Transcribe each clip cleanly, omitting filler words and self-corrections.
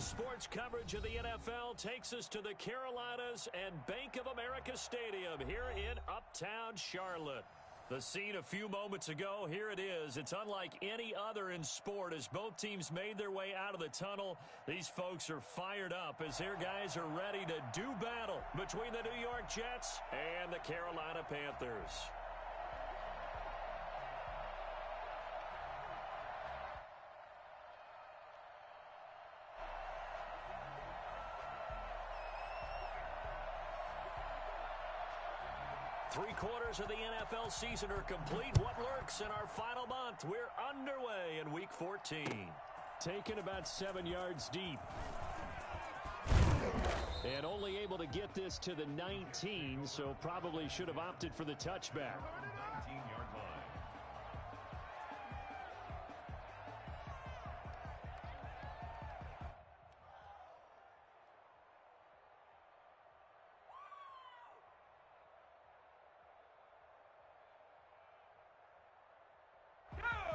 Today's sports coverage of the NFL takes us to the Carolinas and Bank of America Stadium here in Uptown Charlotte. The scene a few moments ago, here it is. It's unlike any other in sport as both teams made their way out of the tunnel. These folks are fired up as their guys are ready to do battle between the New York Jets and the Carolina Panthers. Three-quarters of the NFL season are complete. What lurks in our final month? We're underway in Week 14. Taken about 7 yards deep. And only able to get this to the 19, so probably should have opted for the touchback. 19-yard line.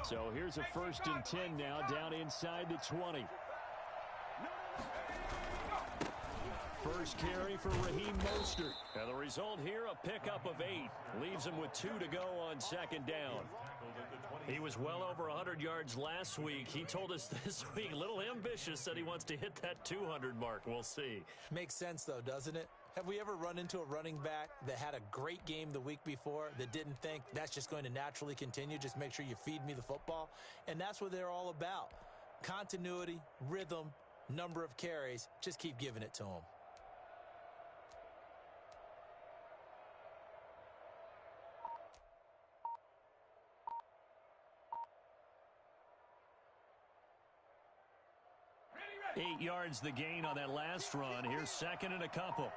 So here's a 1st and 10 now down inside the 20. First carry for Raheem Mostert. And the result here, a pickup of 8. Leaves him with 2 to go on 2nd down. He was well over 100 yards last week. He told us this week, a little ambitious, said he wants to hit that 200 mark. We'll see. Makes sense, though, doesn't it? Have we ever run into a running back that had a great game the week before that didn't think that's just going to naturally continue? Just make sure you feed me the football. And that's what they're all about. Continuity, rhythm, number of carries. Just keep giving it to them. Eight yards the gain on that last run. Here's 2nd and a couple.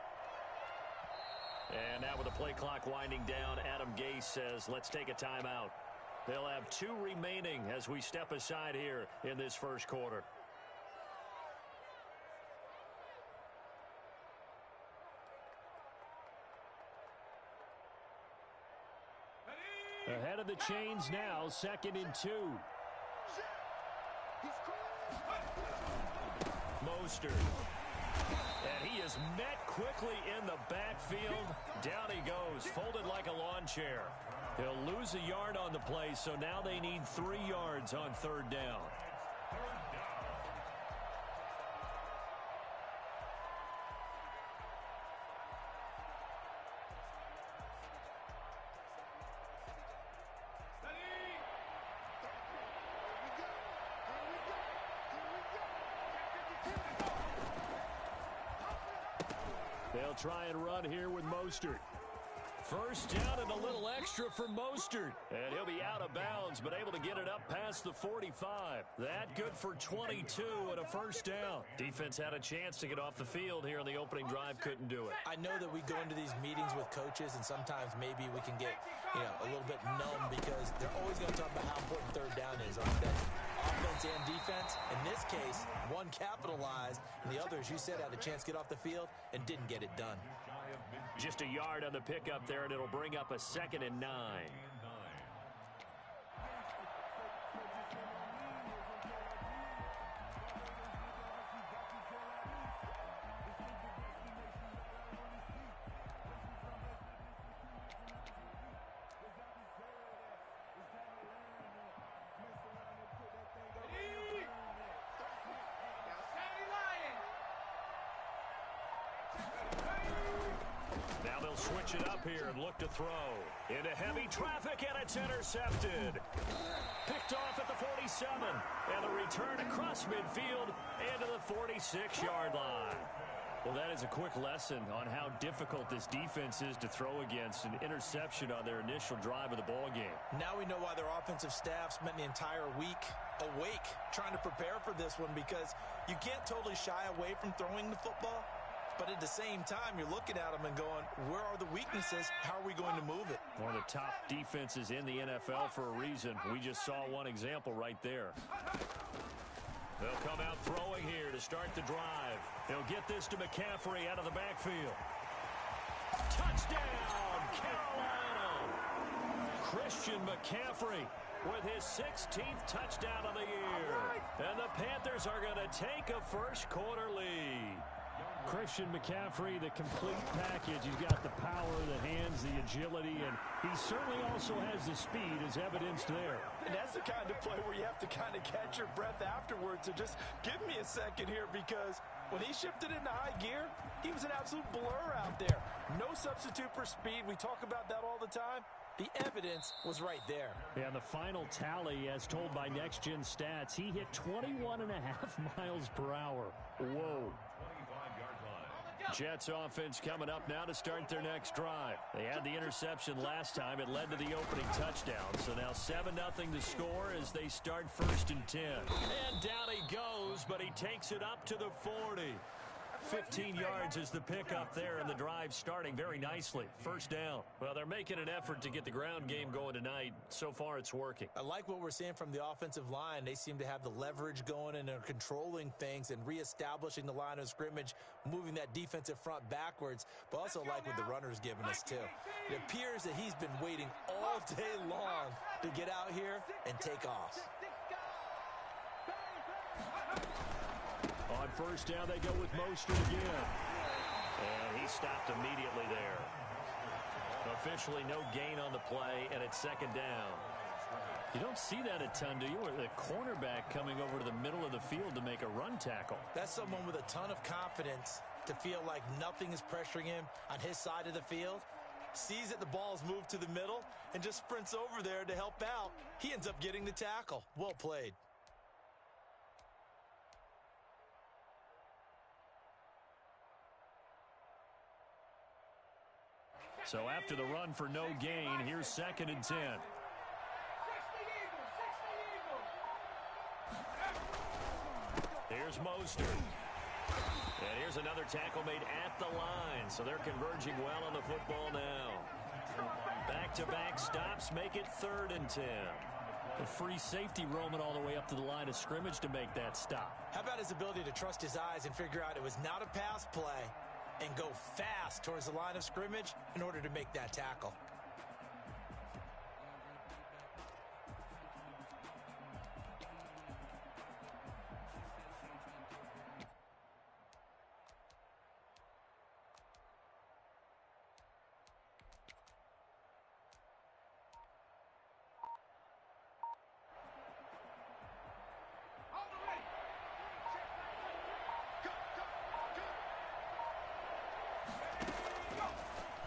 And now with the play clock winding down, Adam Gase says, let's take a timeout. They'll have 2 remaining as we step aside here in this first quarter. Ahead of the chains now, 2nd and 2. Mostert. And he is met quickly in the backfield. Down he goes, folded like a lawn chair. He'll lose a yard on the play, so now they need 3 yards on 3rd down. They'll try and run here with Mostert. First down and a little extra for Mostert. And he'll be out of bounds, but able to get it up past the 45. That good for 22 and a 1st down. Defense had a chance to get off the field here on the opening drive, couldn't do it. I know that we go into these meetings with coaches, and sometimes maybe we can get, a little bit numb because they're always going to talk about how important 3rd down is on offense and defense. In this case, one capitalized, and the other, as you said, had a chance to get off the field and didn't get it done. Just a yard on the pickup there, and it'll bring up a 2nd and 9. Now they'll switch it up here and look to throw. Into heavy traffic, and it's intercepted. Picked off at the 47. And the return across midfield and to the 46-yard line. Well, that is a quick lesson on how difficult this defense is to throw against. An interception on their initial drive of the ball game. Now we know why their offensive staff spent the entire week awake trying to prepare for this one, because you can't totally shy away from throwing the football. But at the same time, you're looking at them and going, where are the weaknesses? How are we going to move it? One of the top defenses in the NFL for a reason. We just saw one example right there. They'll come out throwing here to start the drive. They'll get this to McCaffrey out of the backfield. Touchdown, Carolina! Christian McCaffrey with his 16th touchdown of the year. And the Panthers are going to take a first quarter lead. Christian McCaffrey, the complete package. He's got the power, the hands, the agility, and he certainly also has the speed as evidenced there. And that's the kind of play where you have to kind of catch your breath afterwards. So just give me a second here, because when he shifted into high gear, he was an absolute blur out there. No substitute for speed. We talk about that all the time. The evidence was right there. And the final tally, as told by Next Gen Stats, he hit 21.5 miles per hour. Whoa. Jets offense coming up now to start their next drive. They had the interception last time. It led to the opening touchdown. So now 7-0 to score as they start 1st and 10. And down he goes, but he takes it up to the 40. 15 yards is the pickup there, and the drive starting very nicely. 1st down. Well, they're making an effort to get the ground game going tonight. So far, it's working. I like what we're seeing from the offensive line. They seem to have the leverage going and are controlling things and reestablishing the line of scrimmage, moving that defensive front backwards, but also like what the runner's giving us, too. It appears that he's been waiting all day long to get out here and take off. On 1st down, they go with Mostert again. And he stopped immediately there. Officially no gain on the play, and it's 2nd down. You don't see that a ton, do you? Or the cornerback coming over to the middle of the field to make a run tackle. That's someone with a ton of confidence to feel like nothing is pressuring him on his side of the field. Sees that the ball's moved to the middle and just sprints over there to help out. He ends up getting the tackle. Well played. So after the run for no gain, here's 2nd and 10. Here's Mostert. And here's another tackle made at the line. So they're converging well on the football now. Back-to-back stops make it 3rd and 10. A free safety roaming all the way up to the line of scrimmage to make that stop. How about his ability to trust his eyes and figure out it was not a pass play and go fast towards the line of scrimmage in order to make that tackle?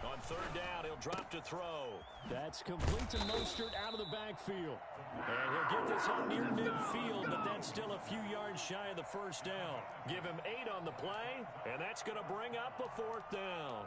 On 3rd down, he'll drop to throw. That's complete to Mostert out of the backfield. And he'll get this up near midfield, but that's still a few yards shy of the 1st down. Give him 8 on the play, and that's going to bring up a 4th down.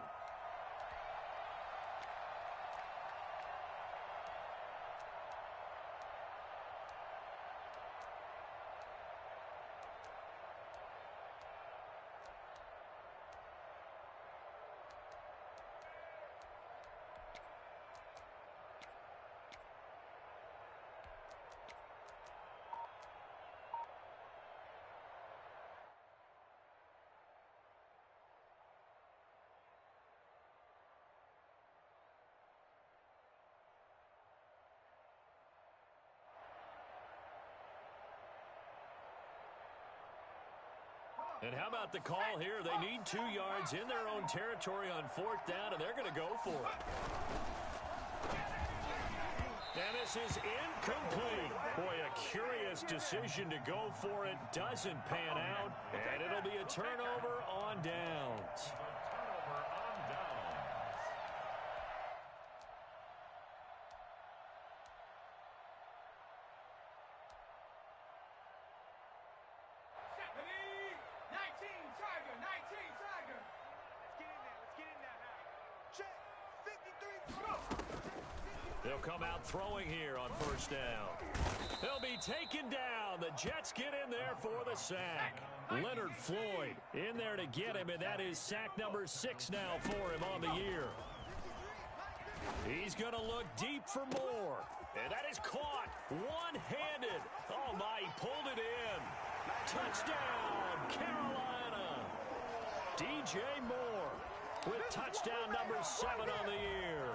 And how about the call here? They need 2 yards in their own territory on 4th down, and they're going to go for it. And this is incomplete. Boy, a curious decision to go for it. Doesn't pan out, and it'll be a turnover on downs. They'll come out throwing here on 1st down. They'll be taken down. The Jets get in there for the sack. Leonard Floyd in there to get him, and that is sack number 6 now for him on the year. He's going to look deep for more. And that is caught one-handed. Oh, my, he pulled it in. Touchdown, Carolina. DJ Moore with touchdown number 7 on the year.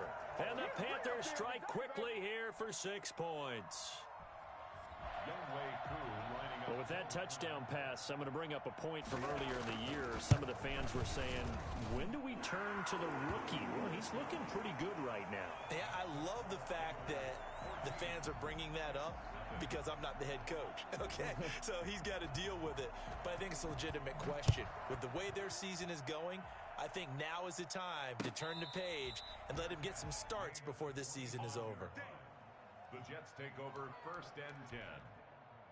And the Panthers strike quickly here for 6 points. Well, with that touchdown pass, I'm going to bring up a point from earlier in the year. Some of the fans were saying, when do we turn to the rookie? Well, he's looking pretty good right now. Yeah, I love the fact that the fans are bringing that up because I'm not the head coach, okay? So he's got to deal with it. But I think it's a legitimate question. With the way their season is going, I think now is the time to turn the page and let him get some starts before this season is over. The Jets take over 1st and 10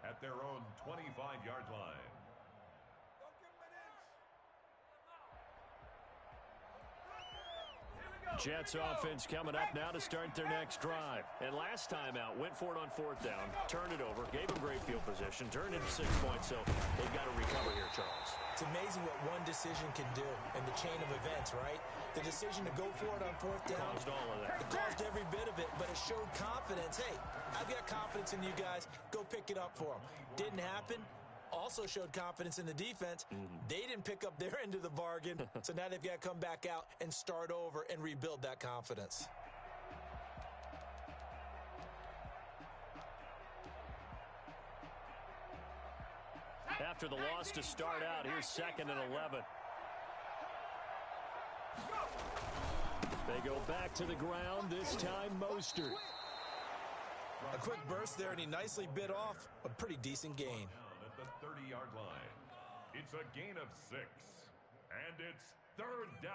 at their own 25-yard line. Jets offense coming up now to start their next drive. And last time out, went for it on 4th down, turned it over, gave them great field position, turned into 6 points, so they've got to recover here, Charles. It's amazing what one decision can do in the chain of events, right? The decision to go for it on 4th down. Caused all of that. It caused every bit of it, but it showed confidence. Hey, I've got confidence in you guys. Go pick it up for them. Didn't happen. Also showed confidence in the defense. They didn't pick up their end of the bargain, so now they've got to come back out and start over and rebuild that confidence. After the loss to start out, here's 2nd and 11. They go back to the ground, this time Mostert. A quick burst there, and he nicely bit off a pretty decent gain. At the 30-yard line. It's a gain of 6. And it's 3rd down.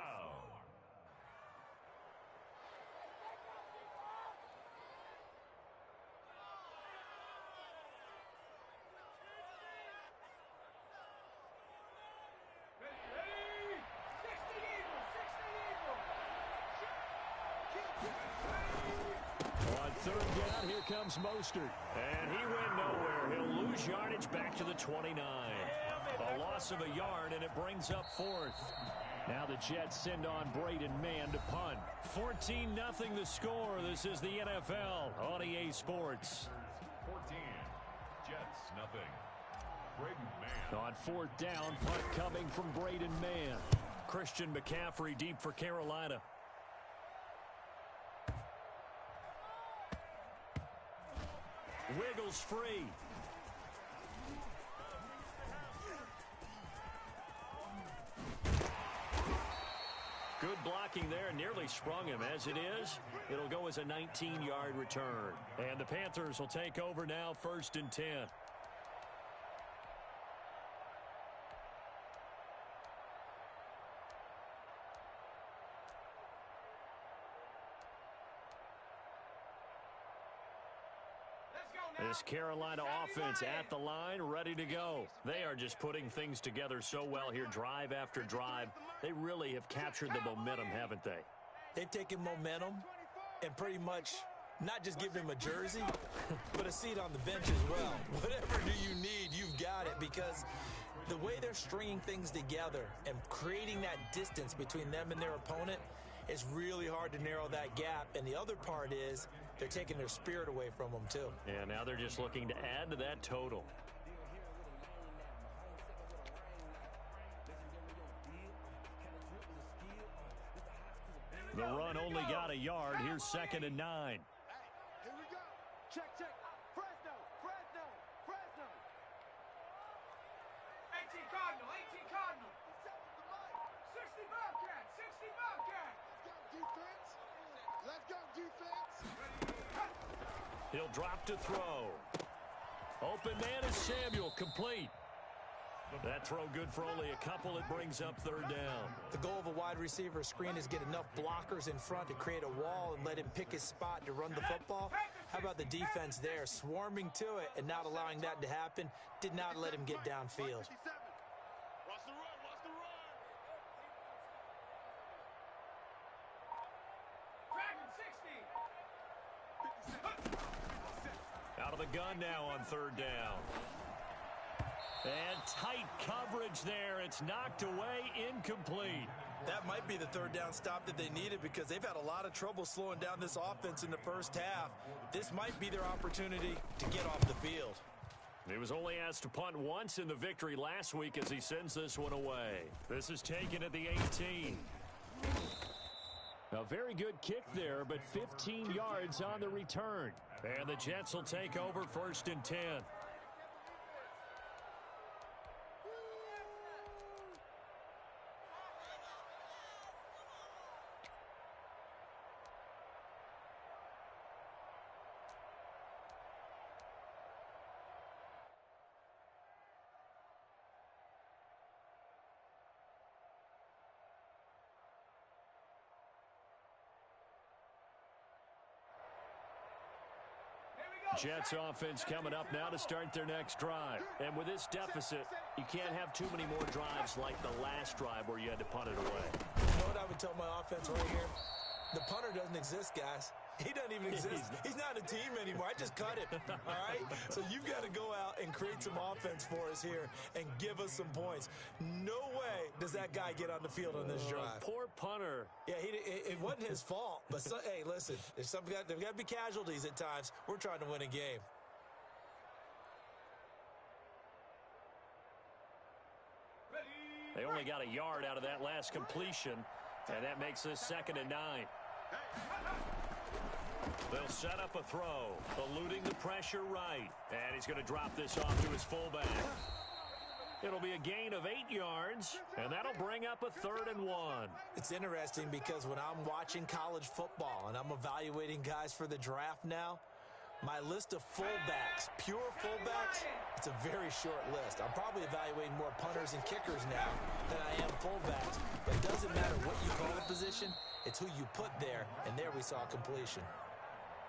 On 3rd down, here comes Mostert. And he went nowhere. He'll lose yardage back to the 29. A loss of a yard, and it brings up 4th. Now the Jets send on Braden Mann to punt. 14-0 the score. This is the NFL on EA Sports. 14. Jets, nothing. Braden Mann. On 4th down, punt coming from Braden Mann. Christian McCaffrey deep for Carolina. Wiggles free. Good blocking there, nearly sprung him. As it is, it'll go as a 19-yard return. And the Panthers will take over now, 1st and 10. This Carolina offense at the line, ready to go. They are just putting things together so well here, drive after drive. They really have captured the momentum, haven't they? They've taken momentum and pretty much not just given him a jersey, but a seat on the bench as well. Whatever do you need, you've got it, because the way they're stringing things together and creating that distance between them and their opponent is really hard to narrow that gap. And the other part is they're taking their spirit away from them, too. Yeah, now they're just looking to add to that total. The run only got a yard. Here's 2nd and 9. Here we go. Check, check. Fresno, Fresno, Fresno. 18 Cardinal, 18 Cardinal. 60 Bobcat, 60 Bobcat. Let's go, defense. He'll drop to throw. Open man is Samuel, complete. That throw good for only a couple. It brings up 3rd down. The goal of a wide receiver screen is get enough blockers in front to create a wall and let him pick his spot to run the football. How about the defense there, swarming to it and not allowing that to happen? Did not let him get downfield. Watch the run, watch the run. Dragon 60. Out of the gun now on 3rd down. And tight coverage there. It's knocked away, incomplete. That might be the 3rd down stop that they needed, because they've had a lot of trouble slowing down this offense in the first half. This might be their opportunity to get off the field. He was only asked to punt once in the victory last week as he sends this one away. This is taken at the 18. A very good kick there, but 15 yards on the return. And the Jets will take over 1st and 10. Jets offense coming up now to start their next drive. And with this deficit, you can't have too many more drives like the last drive where you had to punt it away. You know what I would tell my offense right here? The punter doesn't exist, guys. He doesn't even exist. He's not a team anymore. I just cut him, all right? So you've got to go out and create some offense for us here and give us some points. No way does that guy get on the field on this drive. Poor punter. Yeah, it wasn't his fault. But, hey, listen, there's got to be casualties at times. We're trying to win a game. They only got a yard out of that last completion, and that makes this 2nd and 9. They'll set up a throw, eluding the pressure right. And he's going to drop this off to his fullback. It'll be a gain of 8 yards, and that'll bring up a 3rd and 1. It's interesting because when I'm watching college football and I'm evaluating guys for the draft now, my list of fullbacks, pure fullbacks, it's a very short list. I'm probably evaluating more punters and kickers now than I am fullbacks. But it doesn't matter what you call the position, it's who you put there, and there we saw completion.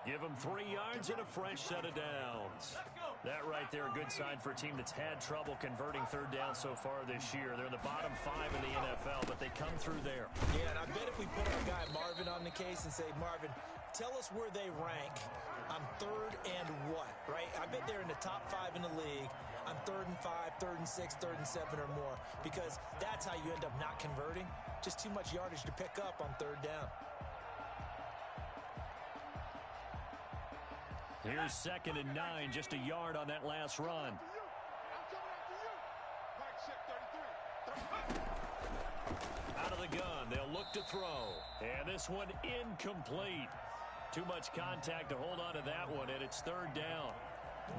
Give them 3 yards and a fresh set of downs. That right there, a good sign for a team that's had trouble converting 3rd down so far this year. They're in the bottom 5 in the NFL, but they come through there. Yeah, and I bet if we put our guy Marvin on the case and say, Marvin, tell us where they rank on 3rd and what, right? I bet they're in the top 5 in the league on 3rd and 5, 3rd and 6, 3rd and 7 or more, because that's how you end up not converting. Just too much yardage to pick up on 3rd down. Here's 2nd and 9, just a yard on that last run. Out of the gun, they'll look to throw. And this one incomplete. Too much contact to hold on to that one, and it's 3rd down.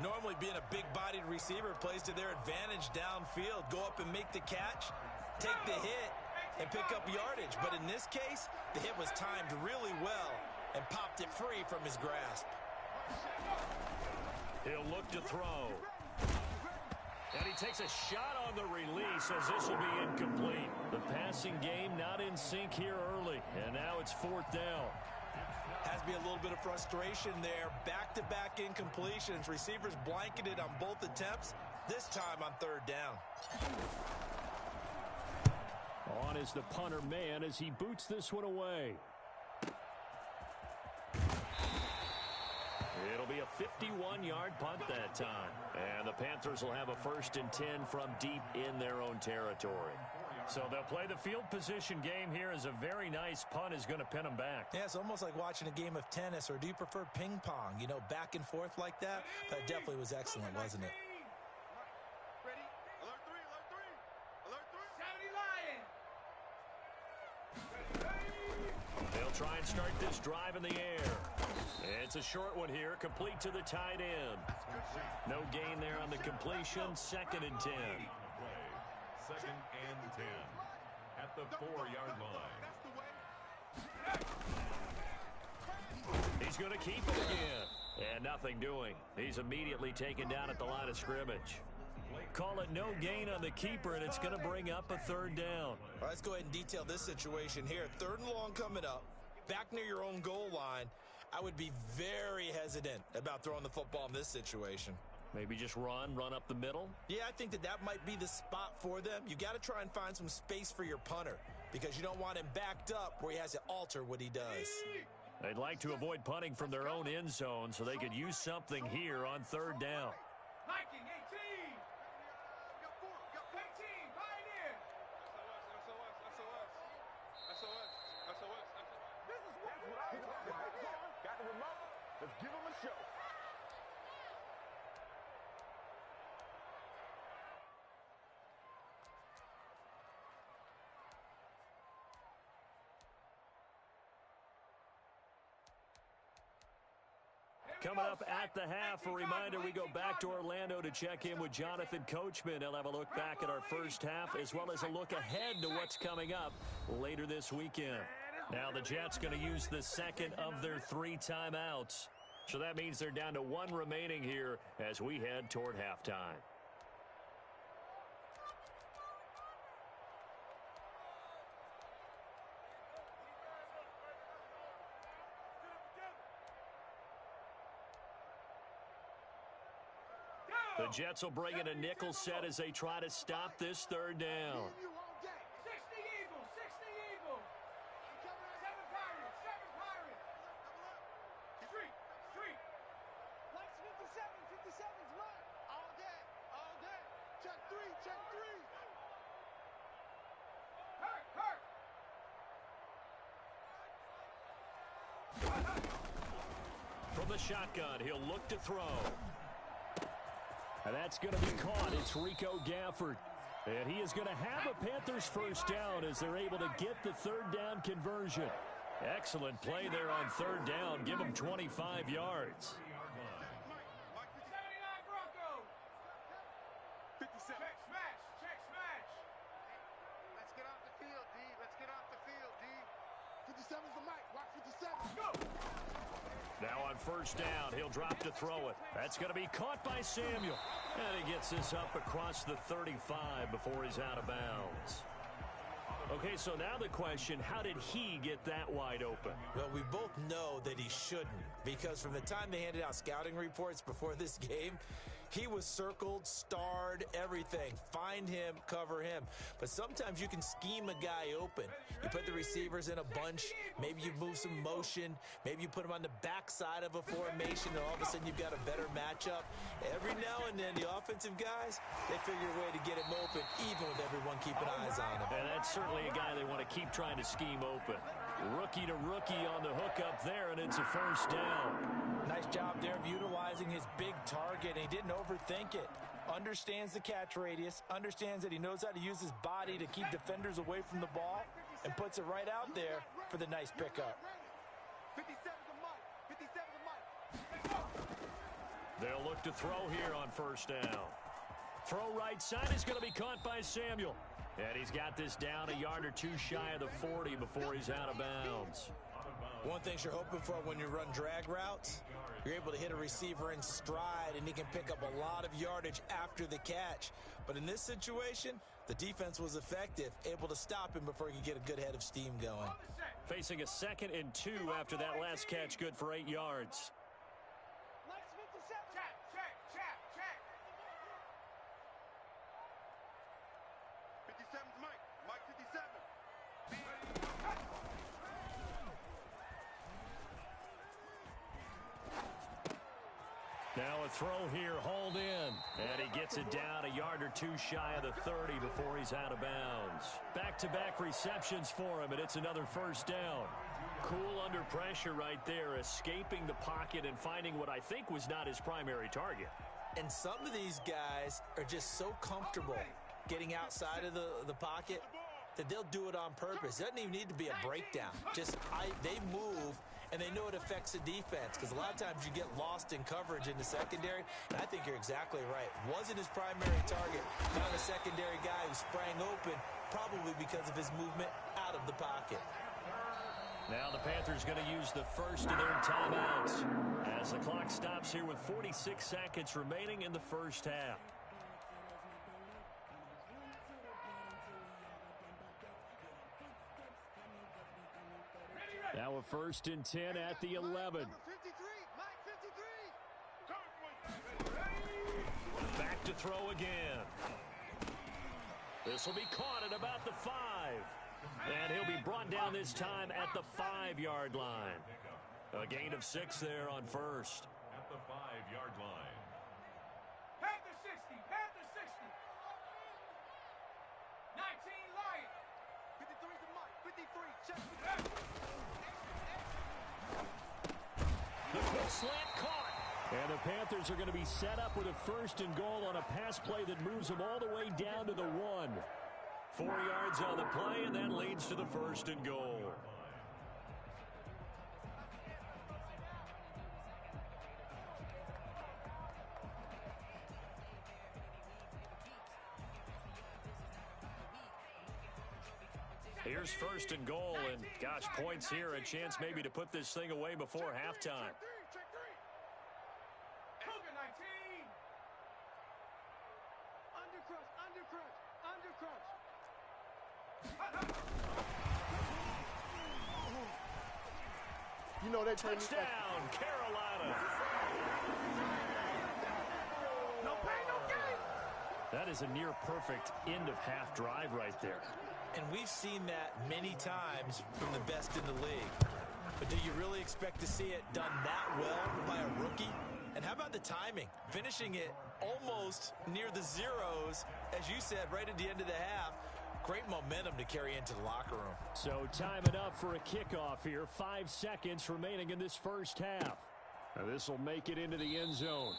Normally being a big-bodied receiver plays to their advantage downfield. Go up and make the catch, take the hit, and pick up yardage. But in this case, the hit was timed really well and popped it free from his grasp. He'll look to throw. And he takes a shot on the release as this will be incomplete. The passing game not in sync here early, and now it's 4th down. Has to be a little bit of frustration there. Back-to-back incompletions. Receivers blanketed on both attempts, this time on 3rd down. On is the punter man as he boots this one away. It'll be a 51-yard punt that time. And the Panthers will have a 1st and 10 from deep in their own territory. So they'll play the field position game here as a very nice punt is going to pin them back. Yeah, it's almost like watching a game of tennis, or do you prefer ping pong? You know, back and forth like that? That definitely was excellent, wasn't it? Ready? Alert 3, alert 3. Alert 3. 70 Lions. They'll try and start this drive in the air. It's a short one here, complete to the tight end. No gain there on the completion, 2nd and 10. 2nd and 10 at the 4-yard line. He's going to keep it again. And nothing doing. He's immediately taken down at the line of scrimmage. Call it no gain on the keeper, and it's going to bring up a 3rd down. All right, let's go ahead and detail this situation here. 3rd and long coming up, back near your own goal line. I would be very hesitant about throwing the football in this situation. Maybe just run up the middle? Yeah, I think that might be the spot for them. You got to try and find some space for your punter because you don't want him backed up where he has to alter what he does. They'd like to avoid punting from their own end zone so they could use something here on 3rd down. Viking 18. Got 4. Got 18. Pioneer. SOS. This is what I'm talking about. Got the remote. Let's give him a show. Coming up at the half, a reminder, we go back to Orlando to check in with Jonathan Coachman. He'll have a look back at our first half as well as a look ahead to what's coming up later this weekend. Now the Jets going to use the second of their 3 timeouts. So that means they're down to 1 remaining here as we head toward halftime. The Jets will bring in a nickel set as they try to stop this 3rd down. 60 Eagles, 60 Eagles. 7 Pirates, 7 Pirates. Street. Lights 57, 57's mine. All day. Check 3. Hurt. From the shotgun, he'll look to throw. And that's going to be caught. It's Rico Gafford. And he is going to have a Panthers first down as they're able to get the 3rd down conversion. Excellent play there on 3rd down. Give him 25 yards. 79 Broncos. 57. Check smash. Let's get off the field, D. 57's the mic. Watch 57. Go. Now on first down, he'll drop to throw it. That's going to be caught by Samuel. And he gets this up across the 35 before he's out of bounds. Okay, so now the question, how did he get that wide open? Well, we both know that he shouldn't, because from the time they handed out scouting reports before this game, he was circled, starred, everything. Find him, cover him. But sometimes you can scheme a guy open. You put the receivers in a bunch. Maybe you move some motion. Maybe you put him on the backside of a formation, and all of a sudden you've got a better matchup. Every now and then, the offensive guys, they figure a way to get him open, even with everyone keeping eyes on him. And that's certainly a guy they want to keep trying to scheme open. Rookie to rookie on the hook up there, and it's a first down. Nice job there of utilizing his big target, and he didn't overthink it. Understands the catch radius, understands that he knows how to use his body to keep defenders away from the ball, and puts it right out there for the nice pickup. 57's the mic. They'll look to throw here on first down. Throw right side is going to be caught by Samuel. And he's got this down a yard or 2 shy of the 40 before he's out of bounds. One thing you're hoping for when you run drag routes, you're able to hit a receiver in stride, and he can pick up a lot of yardage after the catch. But in this situation, the defense was effective, able to stop him before he could get a good head of steam going. Facing a 2nd and 2 after that last catch, good for 8 yards. Lights 57. Check. 57's Mike. Mike 57. Now a throw here, hauled in. And he gets it down a yard or 2 shy of the 30 before he's out of bounds. Back-to-back receptions for him, and it's another first down. Cool under pressure right there, escaping the pocket and finding what I think was not his primary target. And some of these guys are just so comfortable getting outside of the pocket that they'll do it on purpose. It doesn't even need to be a breakdown. They move, and they know it affects the defense, because a lot of times you get lost in coverage in the secondary, and I think you're exactly right. Wasn't his primary target. Found a secondary guy who sprang open, probably because of his movement out of the pocket. Now the Panthers going to use the first of their timeouts as the clock stops here with 46 seconds remaining in the first half. Now a 1st and 10 at the 11. Number 53. Mike 53. Back to throw again. This will be caught at about the 5. And he'll be brought down this time at the 5-yard line. A gain of 6 there on first. At the 5-yard line. Panther 60. Panther 60. 19 Lion. 53's the Mike. 53. Check. The quick slant caught. And the Panthers are going to be set up with a 1st and goal on a pass play that moves them all the way down to the 1. 4 yards on the play, and that leads to the 1st and goal. Here's first and goal, and gosh, points here, a chance maybe to put this thing away before halftime. You know they Touchdown, Carolina. No pain, no gain. That is a near-perfect end-of-half drive right there. And we've seen that many times from the best in the league. But do you really expect to see it done that well by a rookie? And how about the timing? Finishing it almost near the zeros, as you said, right at the end of the half. Great momentum to carry into the locker room. So time it up for a kickoff here. 5 seconds remaining in this first half. Now this will make it into the end zone.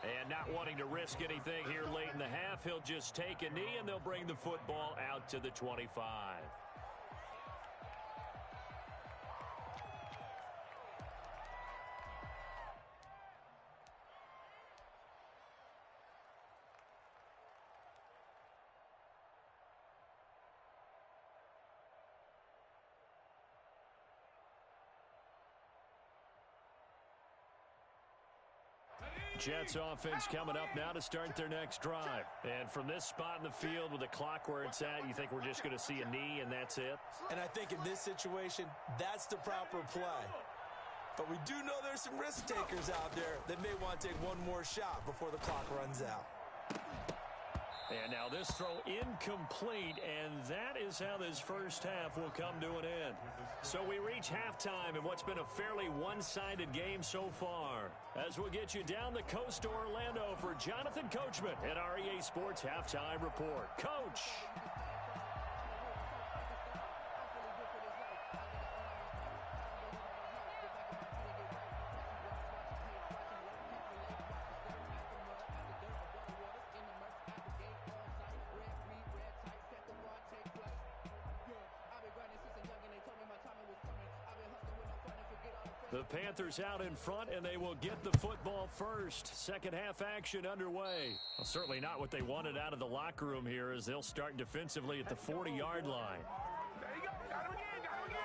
And not wanting to risk anything here late in the half, he'll just take a knee, and they'll bring the football out to the 25. Jets offense coming up now to start their next drive. And from this spot in the field with the clock where it's at, you think we're just going to see a knee and that's it? And I think in this situation, that's the proper play. But we do know there's some risk takers out there that may want to take one more shot before the clock runs out. And now this throw incomplete, and that is how this first half will come to an end. So we reach halftime in what's been a fairly one-sided game so far. As we'll get you down the coast to Orlando for Jonathan Coachman at our EA Sports Halftime Report. Coach! The Panthers out in front, and they will get the football first. Second half action underway. Well, certainly not what they wanted out of the locker room here, as they'll start defensively at the 40-yard line. There you go. Got him again. Got him again.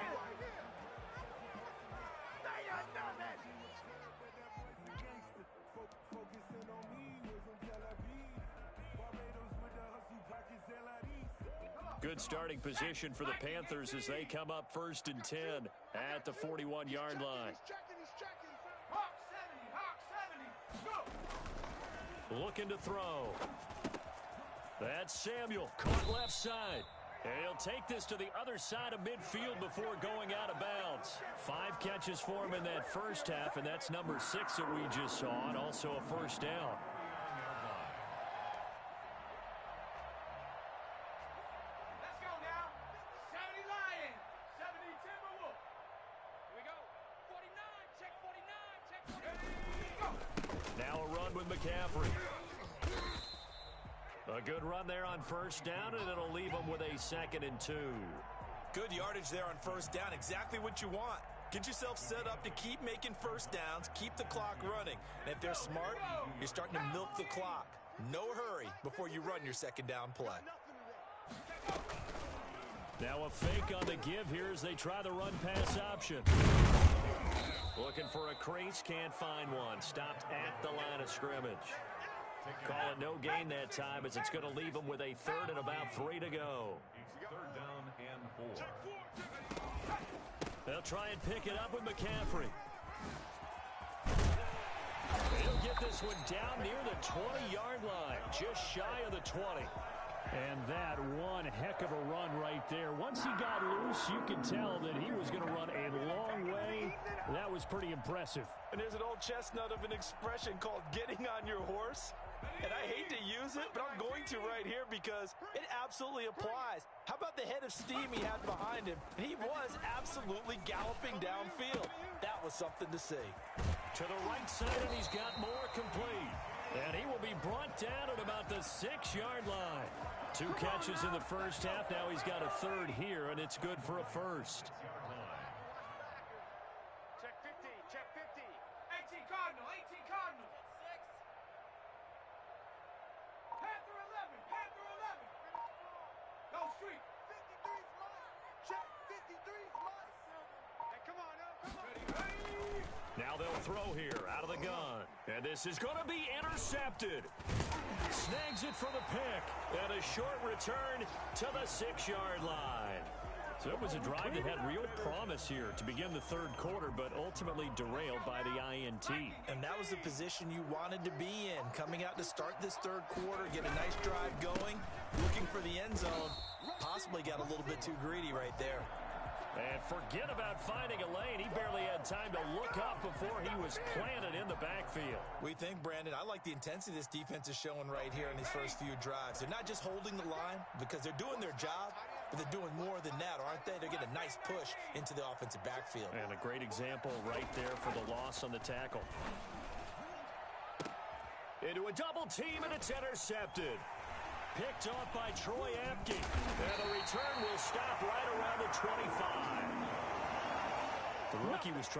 Good starting position for the Panthers as they come up first and 10 at the 41-yard line. Looking to throw. That's Samuel, caught left side. And he'll take this to the other side of midfield before going out of bounds. 5 catches for him in that first half, and that's number 6 that we just saw, and also a first down. Now a run with McCaffrey. A good run there on first down, and it'll leave them with a 2nd and 2. Good yardage there on first down. Exactly what you want. Get yourself set up to keep making first downs, keep the clock running. And if they're smart, you're starting to milk the clock. No hurry before you run your second down play. Now a fake on the give here as they try the run-pass option. Looking for a crease, can't find one. Stopped at the line of scrimmage. Call it no gain that time, as it's going to leave them with a 3rd and about 3 to go. It's 3rd down and 4. They'll try and pick it up with McCaffrey. He'll get this one down near the 20-yard line, just shy of the 20. And that one heck of a run right there. Once he got loose, you could tell that he was going to run a long way. That was pretty impressive. And there's an old chestnut of an expression called getting on your horse. And I hate to use it, but I'm going to right here because it absolutely applies. How about the head of steam he had behind him? He was absolutely galloping downfield. That was something to see. To the right side, and he's got more complete. And he will be brought down at about the 6-yard line. 2 catches in the first half. Now he's got a 3rd here, and it's good for a 1st. Check 50. Check 50. 18 Cardinal. 18 Cardinal. Panther 11. Panther 11. Go street. 53 Smart. Now they'll throw here out of the gun. And this is going to be intercepted. Snags it for the pick. And a short return to the 6-yard line. So it was a drive that had real promise here to begin the third quarter, but ultimately derailed by the INT. And that was the position you wanted to be in. Coming out to start this third quarter, get a nice drive going, looking for the end zone. Possibly got a little bit too greedy right there. And forget about finding a lane. He barely had time to look up before he was planted in the backfield. We think, Brandon, I like the intensity this defense is showing right here in these first few drives. They're not just holding the line because they're doing their job, but they're doing more than that, aren't they? They're getting a nice push into the offensive backfield. And a great example right there for the loss on the tackle. Into a double team, and it's intercepted. Picked off by Troy Apke. And the return will stop right around the 25. The rookie was trying